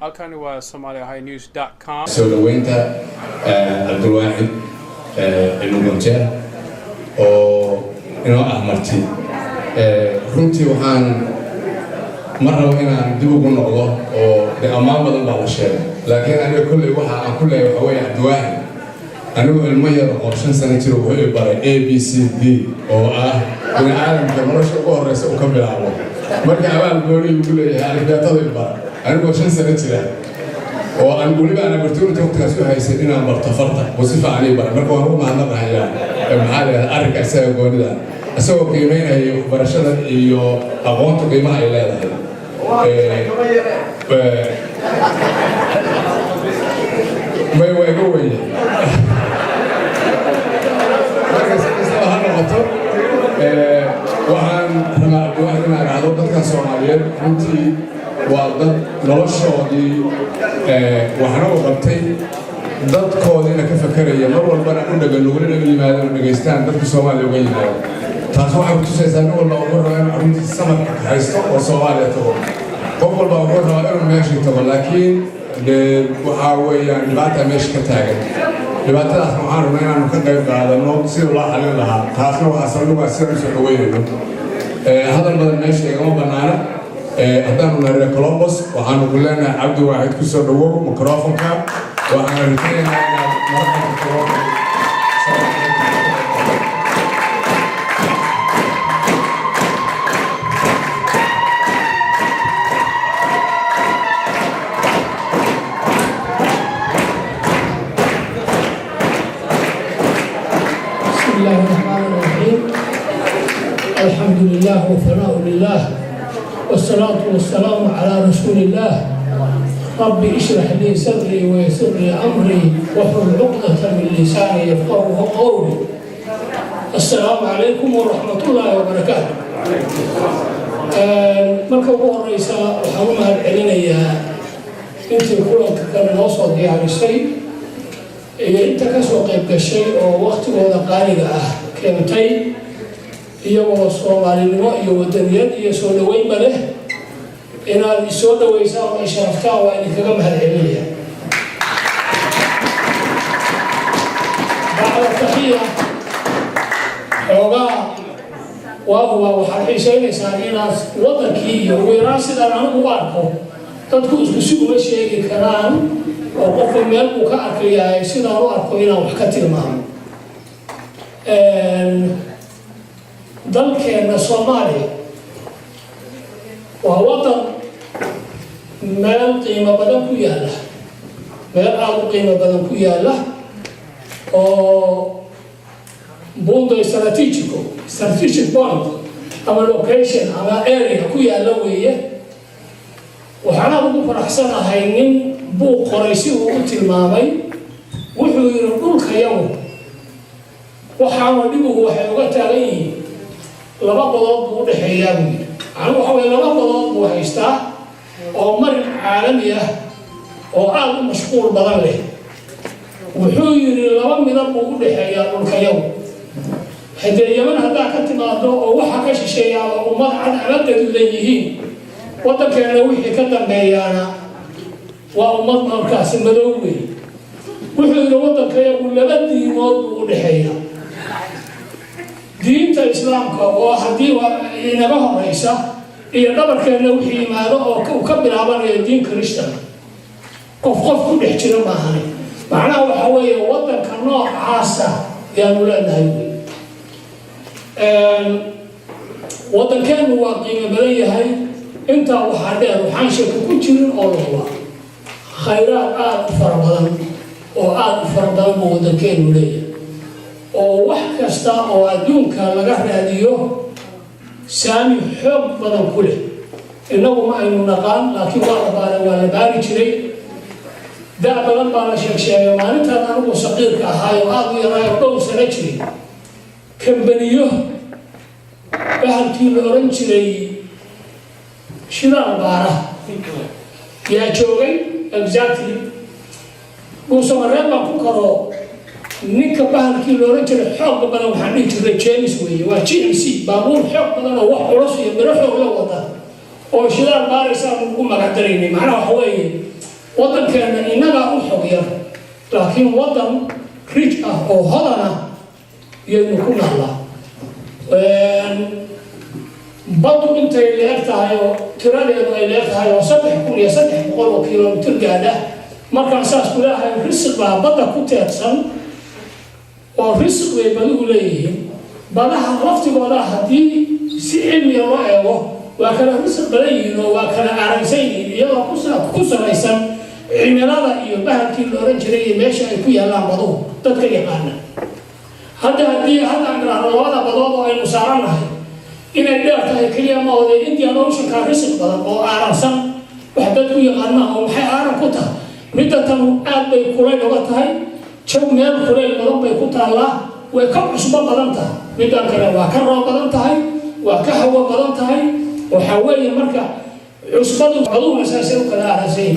halkani waa somaliahighnews.com. soo dhaweynta Abdulwaaxid Ilmugunjeer oo inoo marti runtii waxaan marnaba inaan dib ugu noqdo oo ammaan badan baa la sheegay laakiin aniga kulley waxa aan ku leeyahay waxa weeye Abdulwaaxid anigu ilmo yar oo 5 sano jiro wuxuu baray ABCD oo in caalamka nolosha ugu horeysa uu ka bilaabo marka abaal gooni ugu leeyahay alifbeetada bar anigu 5 sano jira oo aan waliba ana bartuurta waqtigaas u haysan inaan barto farta wasifa ani bar marka waan u mahadnaqayaa maxaa arrinka asaga goonida asagoo qiimeynaya barashada iyo aqoonta qiimaha ay leedahay way waxaan rabaa dadka Soomaaliyeed runtii waa dad noloshoodii waxna u qabtay dadkoodina ka fakaraya mar walbana u dhagan luguna yimaadaan dhageystaan dadka Soomaaliya uga yimaado taas waxay ku tusaysaa in walba uu rabo in runtii samarka haysto oo Soomaaliya tago qof walba uu rabo inuu meesha tago laakiin waxa weeyaan dhibaato meesha ka taagan dhibaatadaas waxaan rabnaa inaanu ka qayb qaadano sidii loo xalin lahaa taasna waxaa sabab sida soo dhaweynayno hadal badan meesha igama banaana haddaanu nahay Columbus waxaanu ku leenahay Abdulwaaxid ku soo dhawow microphone-ka waxaan rajaynayaa inaad markaa Columbus الحمد لله وثناء لله والصلاة والسلام على رسول الله رب اشرح لي صدري ويسر لي أمري واحلل عقدة من لساني يفقهوا قولي السلام عليكم ورحمة الله وبركاته marka ugu horeysa waxaan u mahadcelinayaa intii kulanka kale noo soo diyaarisay iyo inta ka soo qayb gashay oo waqtigooda qaaliga ah keentay iyagoo Soomaalinimo iyo wadaniyad iyo soo dhaweynba leh inaad soo dhaweysaan oo sharaftaan waa idinkaga mahadcelinayaa bacda taxiya xoogaa waxaad xiisaynaysaa inaad wadankii iyo weeraan sidaan anigu u arko dadku isku si uma sheegi karaan oo qofka meel uu ka arkayahay sidaan u arko inaan wax ka tilmaamo dalkeena Soomaaliya waa wadan meel qiimo badan ku yaala meel aad u qiimo badan ku yaala oo buundo strategic point ama location ama area ku yaala weeye waxaan ugu faraxsanahay nin buu qoray si uu u tilmaamay wuxuu yiri dhulka yaw waxaana dhibuhu waxay uga taagan yihiin laba qodob buu dhaxeeyaa anigu waxa weeye laba qodob buu haystaa oo marin caalami ah oo aad u mashquul badan leh wuxuu yiri laba midab buu u dhaxeeyaa dhulka yaw haddii Yemen hadda ka timaado oo waxa ka shisheeya ummad cad leeyihiin wadankeena wixii ka dambeeyana waa ummad markaas madow weey wuxuu yiri wadanka yaw laba diimood buu u dhaxeeyaa diinta islaamka oo hadii inaga horeysa iyo dhabarkeena wixii imaado oo ka bilaabanayo diin Kristaan qof ku dhex jira maahan macnaha waxa weeye wadanka noocaas ah yaanu leenahay wadankeenu waa qiimo badan yahay inta waxa dheer waxaan sheeko ku jirin oo loo khayraad aad u fara badan oo wadankeenu leeyahay oo wax kasta oo adduunka laga raadiyo saami xoog badan ku leh inagu ma aynu naqaan laakiin waa la baari jiray daa badan baa la sheegay maalintan anigu saqiirka ahaa oo aad u yaraayo dhowr sano jiray kambaniyo bahalkii la oran jiray shidaan baara yaa joogay exactly Buusamareeb baan ku karo ninka bahalkii la oran jiray xoog badan waxaan dhihi jiray James weeye waa GMC baabuur xoog badan oo wax culus iyo biro xoog la wada oo shidaan baaraysa ugu magac dareynay macnaha waxa weeye waddankeena innagaa u xog yar laakiin waddan rich oo hodana yaynu ku naallaa baddu intay leeg tahay oo tiradeedu ay leeg tahay oo 3,300 kilomitir gaadha markaan saas ku leeyahay risiq baa badda ku teedsan oo risiq bay baduhu leeyihiin badaha laftigooda haddii si cilmiga loo eego waa kala risiq badan yihiin oo waa kala aaransan yihiin iyadoo ku salaysan cimilada iyo bahalkii la oran jiray iyo meesha ay ku yaallaan baduhu dadka yaqaana haddii haddaan idhaahno labada badood oo aynu saarannahay inay dheer tahay keliya ma oday Indian Ocean-ka risiq badan oo aaransan wax dadku yaqaanaa oo maxay aaran ku tahay midda tan aad bay kulayl uga tahay jaw meel kulayl badan bay ku taallaa way ka cusbo badan tahay middan kale waa ka roob badan tahay waa ka hawo badan tahay waxaa weeye marka cusbadu baduhu asaasay u kala aaransan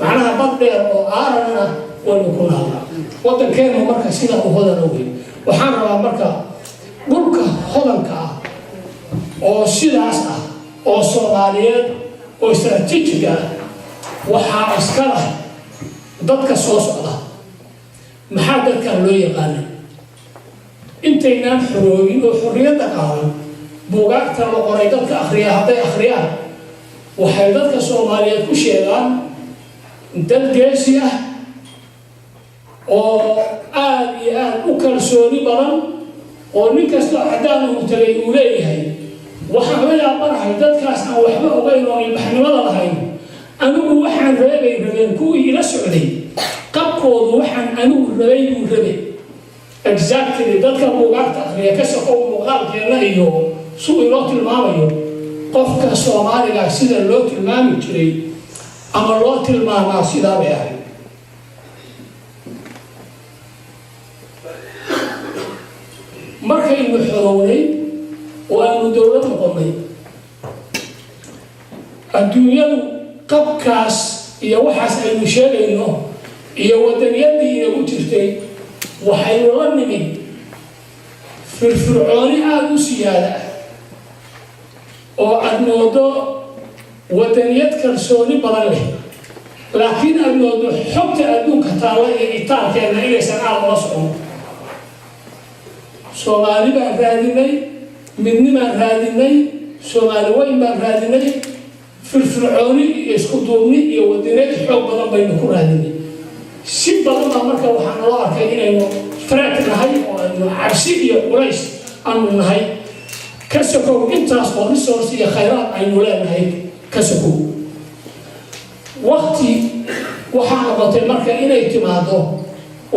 macnaha bad dheer oo aaranna waynu ku naallaa waddankeenu marka sidaa u hodana wey waxaan rabaa marka dhulka hodanka ah oo sidaas ah oo Soomaaliyeed oo istaraatiijig ah waxaa iska leh dadka soo socda maxaa dadkan loo yaqaanay intaynaan xoroogin oo xorriyadda qaadan buugaagta la qoray dadka akhriya hadday akhriyaan waxay dadka Soomaaliyeed ku sheegaan dad geesi ah oo aad iyo aad u kalsooni badan oo nin kastoo cadaan uu tagay uu leeyahay waxaan la yaabanahay dadkaas aan waxba ogeyn oo ilbaxnimada lahayn anigu waxaan rabeen kuwii ila socday qabkoodu waxaan anigu rabay buu rabay exactly dadka buugaagta akhriya ka shaqo muuqaalkeena iyo suu loo tilmaamayo qofka Soomaaliga sida loo tilmaami jiray ama loo tilmaamaa sidaa bay ahayd markaynu xorownay oo aanu dowlad noqonnay adduunyadu qabkaas iyo waxaas aynu sheegayno iyo waddaniyadii inagu jirtay waxaynu la nimid firfircooni aad u siyaada oo aad moodo waddaniyad kalsooni badan leh laakiin aad moodo xogta adduunka taalla iyo itaalkeena inaysan aad ula socon Soomaali baan raadinay midnimaan raadinay Soomaali weyn baan raadinay firfircooni iyo isku duubni iyo waddaniyad xoog badan baynu ku raadinay si badan baa marka waxaan loo arkay inaynu faraaq nahay oo aynu cabsi iyo culays aanu nahay ka sokow intaas oo resource iyo khayraad aynu leenahay ka sokow waqti waxaa noqotay marka inay timaado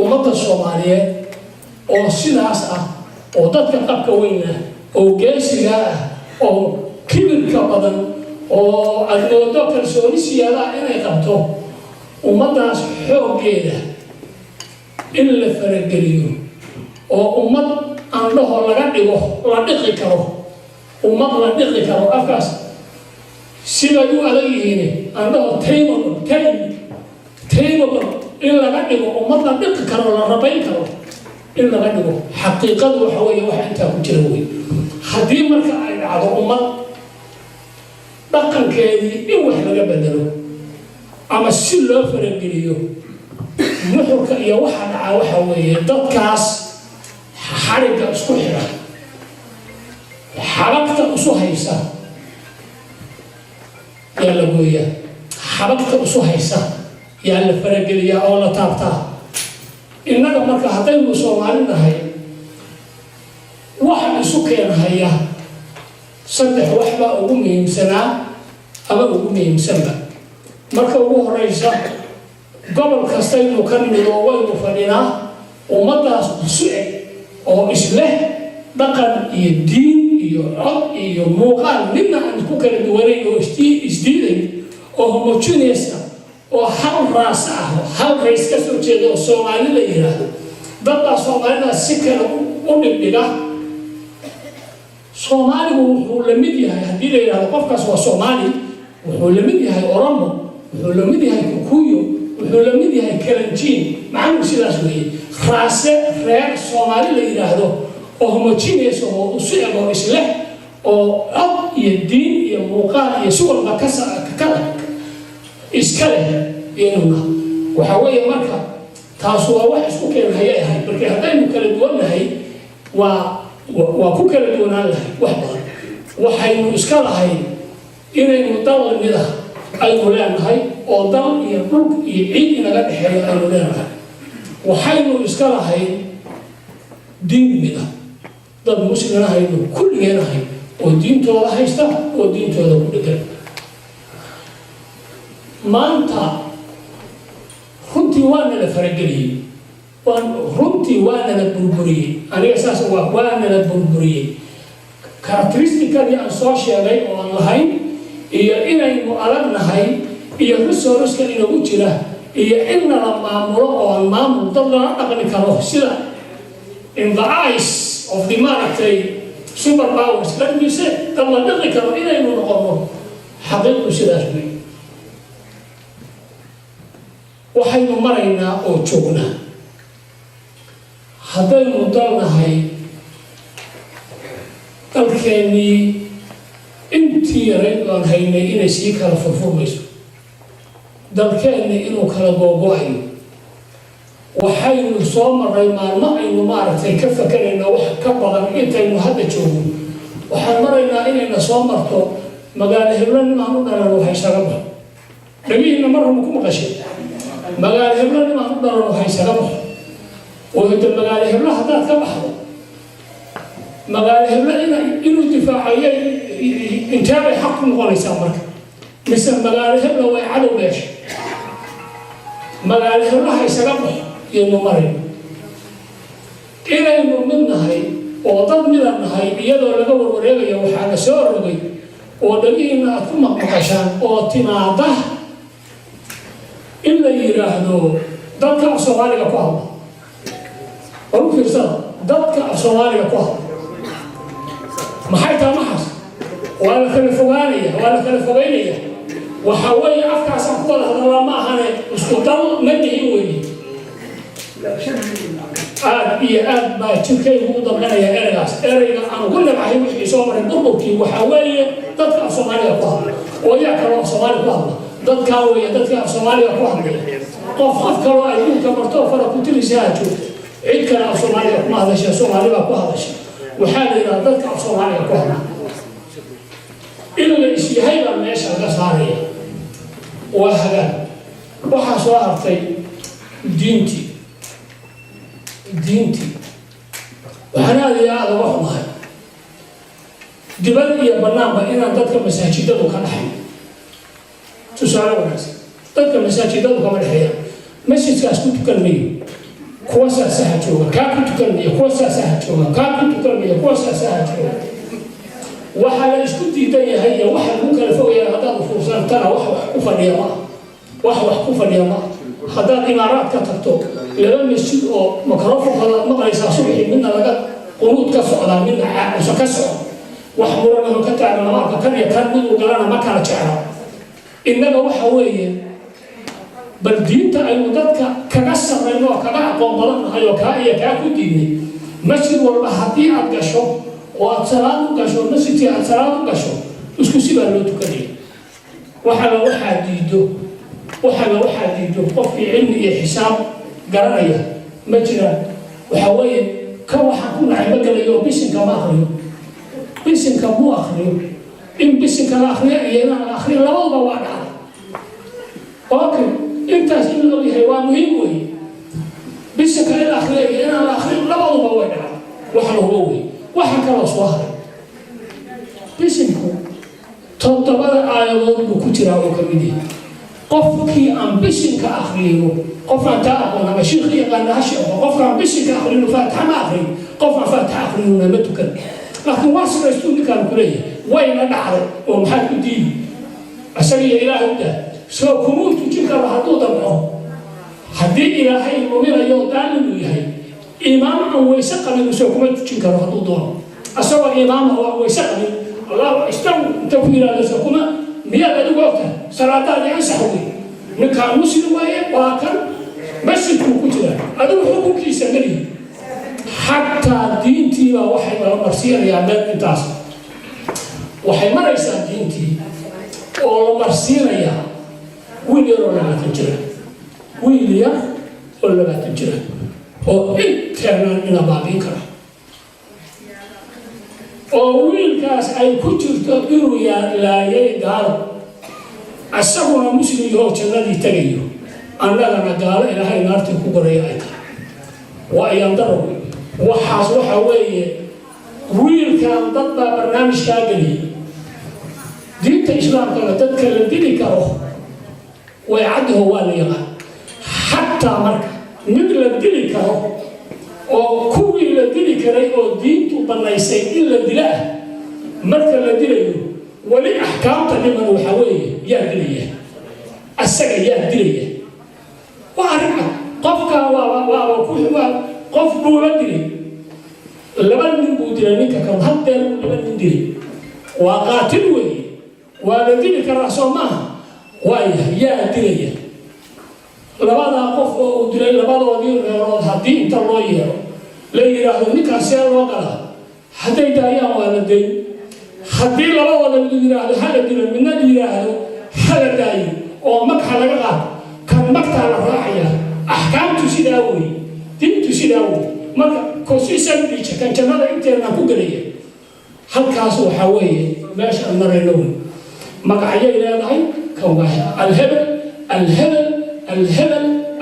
ummadda Soomaaliyeed oo sidaas ah oo dadka qabka weyn ah oo geesiga ah oo kibirka badan oo adoodo kalsooni siyaada inay qabto ummadaas xooggeeda in la farageliyo oo ummad aan dhaho laga dhigo la dhiqi karo ummad la dhiqi karo afkaas siday u adag yihiin aan dhaho taymable in laga dhigo ummad la dhiqi karo la rabayn karo in laga dhigo xaqiiqadu waxa weeye waxa intaa ku jira wey haddii marka ay dhacdo ummad dhaqankeedii in wax laga bedelo ama si loo farageliyo nuxurka iyo waxa dhaca waxa weeye dadkaas xarigga isku xira xabagta isu haysa yaa la gooyaa xabagta isu haysa yaa la farageliyaa oo la taabtaa innaga marka haddaynu Soomaali nahay waxa isu keenhaya saddex waxba ugu muhiimsanaa ama ugu muhiimsanba marka ugu horeysa gobol kastaynu ka nimid oo waynu fadhinaa ummadaas isu eg oo isleh dhaqan iyo diin iyo cod iyo muuqaal midna aan ku kala duwanayn oo isdiiday oo homogeneous ah oo hal raas ah hal rays ka soo jeeda oo Soomaali la yiraahdo dadka Soomaalida si kale u dhigdhiga Soomaaligu wuxuu la mid yahay haddii la yiraahdo qofkaas waa Soomaali wuxuu la mid yahay Oromo wuxuu la mid yahay Kikuyu wuxuu la mid yahay Kalenjin macnu sidaas weeye raase reer Soomaali la yiraahdo oo homogeneous oo isu eg oo isleh oo cod iyo diin iyo muuqaal iyo si walba ka iska leh inuna waxa weeye marka taas waa wax isku keenaya yahay markii haddaynu kala duwanahay waa ku kala duwanaan lahay wax badan waxaynu iska lahay inaynu dal mid ah aynu leenahay oo dal iyo dhul iyo ciid inaga dhexeeya aynu leenahay waxaynu iska lahay diin mid ah dad muslimiin ahaynu kulligeen ahay oo diintooda haysta oo diintooda ku dhegan maanta runtii waana la farageliyey runtii waana la burburiyey aniga saas waana la burburiyey characteristicadii aan soo sheegay oo aan lahayn iyo inaynu adagnahay iyo resourceka inagu jira iyo inna la maamulo oo aan maamul dad lala dhaqmi karo sida in the eyes of the maaragtay super powers lagmise dad la dhaqi karo inaynu noqono xaqiiqdu sidaas wey waxaynu maraynaa oo joognaa haddaynu dalnahay dalkeennii intii yarayd aan haynay inay sii kala furfurmayso dalkeennii inuu kala googo-ayo waxaynu soo marray maalmo aynu maaragtay ka fakarayno wax ka badan intaynu hadda joogno waxaan maraynaa inayna soo marto magaalo heblo nimaan u dhalan waxay isaga baxo dhagihiinna marrama ku maqashay magaalo heblo nimaan u dhalan waxay isaga baxo oo hada magaalo heblo haddaad ka baxdo magaalo heblo inuu difaacayo intaabay xaq ku noqonaysaa marka mise magaalo heblo way cadow meesha magaalo heblaha isaga baxo iyaynu marayno inaynu mid nahay oo dad midan nahay iyadoo laga warwareegaya waxaa la soo rogay oo dhagihiina aad ku maqmaqashaan oo timaada in la yidhaahdo dadka af soomaaliga ku hadla waru fiirsada dadka af soomaaliga ku hadla maxay tahay maxaas waa la kala fogaanaya waa la kala fogaynaya waxaa weeye afkaasaan ku wada hadalaa ma ahane isku dal ma nihin weeye aad iyo aad baa jirkaygu u damqanaya ereygaas ereyga aan ugu nabcahay wixii soo maray burburkii waxaa weeye dadka af soomaaliga ku hadla oo yaa kaloo af soomaali ku hadla dadkaa weeye dadka af soomaaliga ku hadlaya qof kaloo adduunka martoo fara ku tirisaha joogta cid kale af soomaaliga kuma hadasha soomaalibaa ku hadasha waxaa la yidhaha dadka af soomaaliga ku hadla in la isyahay baa meesha laga saaraya waa hagaan waxaa soo hartay diintii waxaan aad iyo aada uga xumahay dibad iyo banaanba inaan dadka masaajidadu ka dhaxay tusaale wanaagsan dadka masaajidadu kama dhexeeyaan masjidkaas ku tukan mayo kuwa saasaha jooga kaa ku tukan mayo kuwa saasaha jooga kaa ku tukan mayo kuwa saasaha jooga waxaa la isku diidan yahay iyo waxa lagu kala fogaya haddaad ufuursantana wax ku fadhiya ma haddaad imaaraad ka tagto laba masjid oo microfonkada maqlaysaa subaxii midna laga qunuud ka socdaa midna caaqusa ka socda wax muranaho ka taagan lamaarka kan iyo kan miduu galana ma kala jecla innaga waxa weeye bal diinta aynu dadka kaga sarrayno oo kaga aqoon badan nahay oo kaa iyo kaa ku diidnay masjid walba haddii aad gasho oo aad salaad u gasho masjidkii aad salaad u gasho isku sibaa loo tukanaya waxaga waxaa diido qofkii cilmi iyo xisaab garanaya ma jiraan waxa weeye ka waxaan ku nacay ma galayo oo bisinka ma akriyo bisinka muu akriyo in bisinka la akriyo iyo inaan la akriyo labaduba waa dhacda okay intaas in loo yahay waa muhiim weeye bisinka in la akriyo iyo inaan la akriyo labaduba way dhacda wax lahuba wey waxaa kaloo soo haray bisinku 7 aayadood buu ku jiraa oo kamid yahay qofkii aan bisinka akhriyo qofaan taa aqoon ama sheekhi yaqaan ha sheego qofkaan bisinka akhriyo faataxa ma akhriyo qofaan faataxa akhriyo ma tukan laakiin waa sidaystu ninkaan ku leeyahay wayna dhacday oo maxaa ku diidi asaga iyo ilaahay u daa soo kumuu tujin karo hadduu damco haddii ilaahay luminayo daalinu yahay imaam aan weyse qabin soo kuma tujin karo hadduu doono asagoo imaam oo weyse qabin allahu istaw inta ku yiraahdo soo kuma miyaad adigu ogtahay salaadaadii ansax wey ninkaan muslim waaye waa kan masjidkuu ku jira adigu xukunkiisa malihi xataa diintiibaa waxay nala marsiinayaan meel intaas waxay maraysaa diintii oo la marsiinayaa wiil yar oo 20 jira wiil yar oo 20 jira oo inteena ina baabiin kara oo wiilkaas ay ku jirto inuu laayay gaalo asaguna muslim oo jannadii tagayo annagana gaalo ilaahay naartii ku qoraya ay tahay waa ayaan daro waxaas waxa weeye wiilkan dad baa barnaamijkaa geliyay diinta islaamkana dadka la dili karo way caddaho waa la yaqaan xataa marka mid la dili karo oo kuwii la dili karay oo diintu bannaysay in la dila marka la dilayo wali axkaamta dhiman waxa weeye yaa dilaya asaga yaa dilaya waa arrin qofka waa qof buu la dilay laba nin buu dilay ninka kan haddeer laba nin dilay waa qaatil weeye waa la dili karaa soo maaha waaya yaa dilaya labadaa qof oo uu dilay labadoodii reerood haddii inta loo yeero la yidhaahdo ninkaas see loo galaa hadday daayaan waa la dayn haddii labadooda mid yidhaahdo hala dilo midna yidhaahdo hala daayo oo magxa laga qaado kan magtaa la raacaya axkaamtu sidaa wey diintu sidaa wey marka consistency kan jannada inteena ku gelaya halkaas waxaa weeye meesha aan marayno wey magacyay leedahay kan waa alhebel alhebel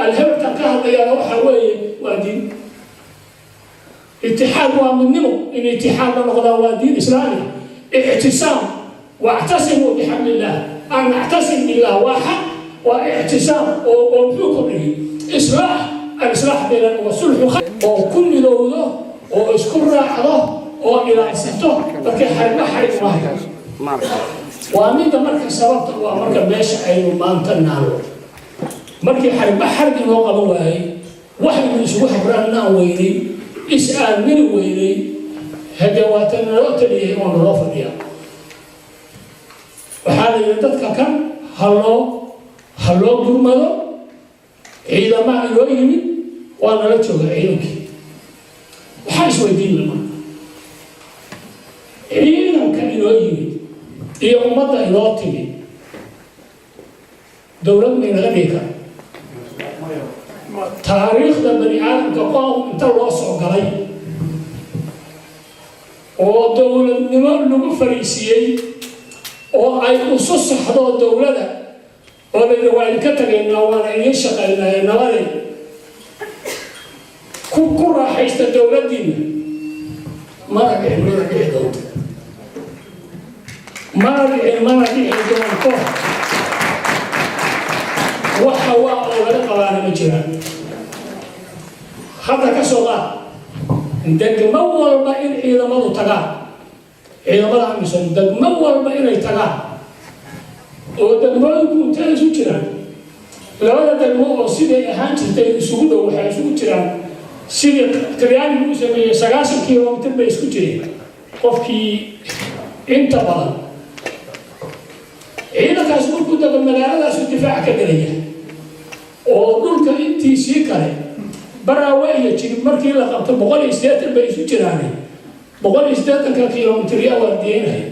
الهبل تكاد يا روح وين ودين اتحاد ومنه ان اتحاد الغدا ودين اسلامي اعتصام واعتصموا بحبل الله ان نعتصم بالله واحد واعتصام وبحكمه اصلاح الاصلاح بين والصلح وكل دوله واشكر راحه والى استه لكن حرب واحد وامين مركز سبب ومركز ماشي عينه ما انتناله markii xarbi loo qaban waayay waxaynu isugu xabraanaa weynay is-aamini weynay hadawaatan loo taliyay oo loo fadhiya waxaa la yidhi dadka kan ha loo gurmado ciidamaha loo yimid waa nala jooga ciidankii waxaa isweydiin lama ciidanka inoo yimid iyo ummadda inoo timid dowlad may naga dhigi kara taariikhda bani aadamka qoom inta loo soo galay oo dowladnimo lagu fariisiyey oo ay usu saxdo dowladda oo la yidhi waa idinka tagaynaa waana idiin shaqaynaya nabadey ku raaxaysta dowladdiina mana dhici doonto mana dhici doonto waxa waa oo laga qabaana ma jiraan hadda ka soo qaad degmo walba in ciidamadu tagaan ciidamada amisom degmo walba inay tagaan oo degmooyinku intay isu jiraan labada degmo oo siday ahaan jirtay isugu dhow waxay isugu jiraan sidii talyaanigu u sameeyey 90 kilomitir bay isku jireen qofkii inta badan ciidankaas markuu dago magaaladaas difaac ka galaya oo dhulka intiisii kale baraawe iyo jilib markii la qabto 180 bay isu jiraan 180 kilomitir yaa waardiyeynaya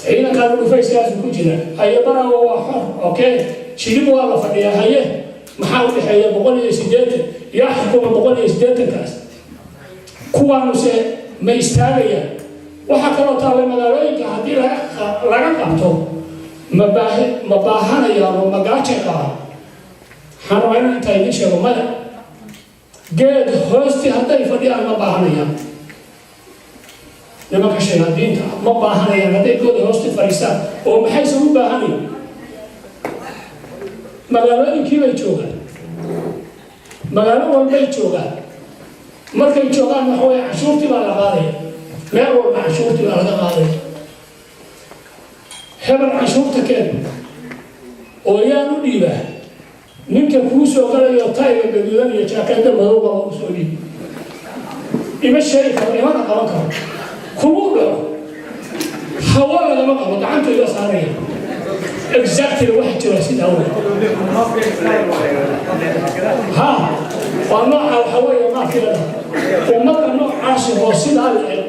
ciidankaas dhufayskaas ku jira haye baraawe waa xor okay jilib waa la fadhiyaa haye maxaa u dhexeeya 180 yaa xukuma 180 kaas kuwaanuse ma istaagayaan waxaa kaloo taabay magaalooyinka haddii laga qabto ma baahanayaan oo magaaja qabaan waxaan rabaa inaan intaa idiin sheego maya geed hoosti hadday fadhiyaan ma baahanayaan nimanka shayaadiinta ma baahanayaan hadday gooda hoosti fadhiistaan oo maxayse u baahanayaan magaalooyinkii bay joogaan magaalo walbay joogaan markay joogaan waxa weeye canshuurtii baa la qaadaya meel walba canshuurtii baa laga qaadaya hebel canshuurta keen oo yaan u dhiibaa ninka kuu soo galayo tayga gaduudan iyo jaakada madowga oo u soo dhiib ima sheegi karo imana qaban karo kumuu dhaco hawa lagama qabo gacanta iga saaraya exactly waxa jira sidaa wey ha waa nooca waxa weeye maafiyada ummadda noocaasi oo sidaa la eg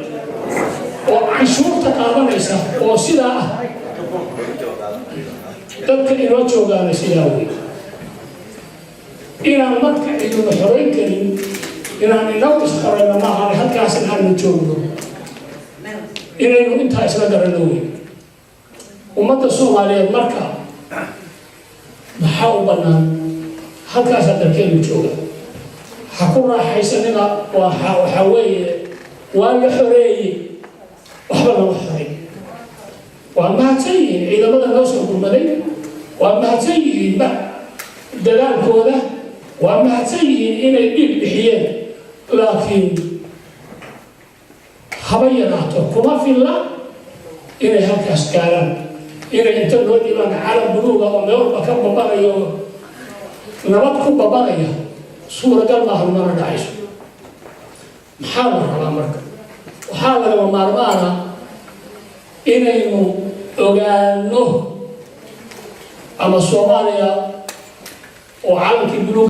oo canshuurta qaadanaysa oo sidaa ah dadka inoo joogaana sidaa wey inaan marka aynu xorayn karin inaan inagu isxorayno maahan halkaas inaanu joogno inaynu intaa isla garanno wey ummadda Soomaaliyeed marka maxaa u bannaan halkaas dalkeenu jooga ha ku raaxaysanina waxa weeye waa la xoreeyey waxba lama xoray waa mahadsan yihiin ciidamada noo soo gurmaday waa mahadsan yihiin dadaalkooda waa mahadsan yihiin inay dhiig bixiyeen laakiin haba yaraato kuma filla inay halkaas gaaraan inay inta loo dhibaan calam buluuga oo meel walba ka babanayo nabad ku babanaya suuragal maaha mana dhacayso maxaa la rabaa marka waxaa lagama maarmaana inaynu ogaano ama Soomaaliya oo calankii buluug